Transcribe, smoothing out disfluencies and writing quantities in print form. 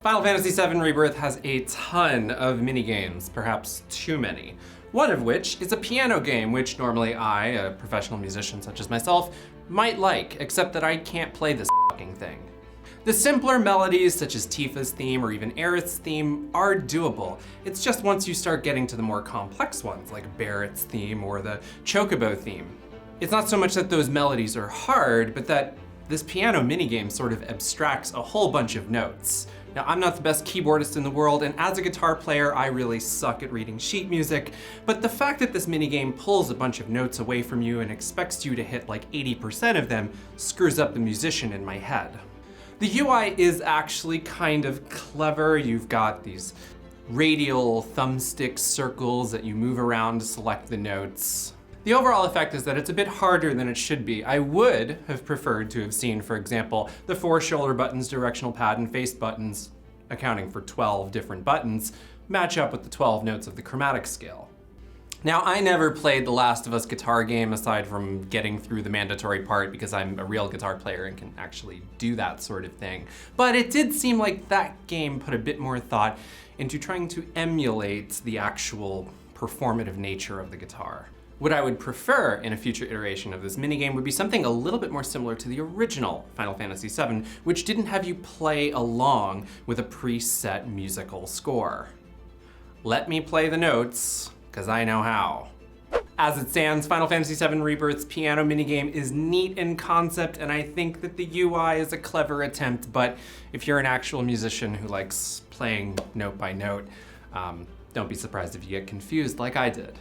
Final Fantasy VII Rebirth has a ton of minigames, perhaps too many. One of which is a piano game, which normally I, a professional musician such as myself, might like, except that I can't play this fucking thing. The simpler melodies, such as Tifa's theme or even Aerith's theme, are doable. It's just once you start getting to the more complex ones, like Barrett's theme or the Chocobo theme. It's not so much that those melodies are hard, but that this piano minigame sort of abstracts a whole bunch of notes. Now, I'm not the best keyboardist in the world, and as a guitar player, I really suck at reading sheet music, but the fact that this minigame pulls a bunch of notes away from you and expects you to hit like 80% of them screws up the musician in my head. The UI is actually kind of clever. You've got these radial thumbstick circles that you move around to select the notes. The overall effect is that it's a bit harder than it should be. I would have preferred to have seen, for example, the 4 shoulder buttons, directional pad, and face buttons, accounting for 12 different buttons, match up with the 12 notes of the chromatic scale. Now, I never played the Last of Us guitar game aside from getting through the mandatory part because I'm a real guitar player and can actually do that sort of thing. But it did seem like that game put a bit more thought into trying to emulate the actual performative nature of the guitar. What I would prefer in a future iteration of this minigame would be something a little bit more similar to the original Final Fantasy VII, which didn't have you play along with a preset musical score. Let me play the notes, because I know how. As it stands, Final Fantasy VII Rebirth's piano minigame is neat in concept, and I think that the UI is a clever attempt, but if you're an actual musician who likes playing note by note, don't be surprised if you get confused like I did.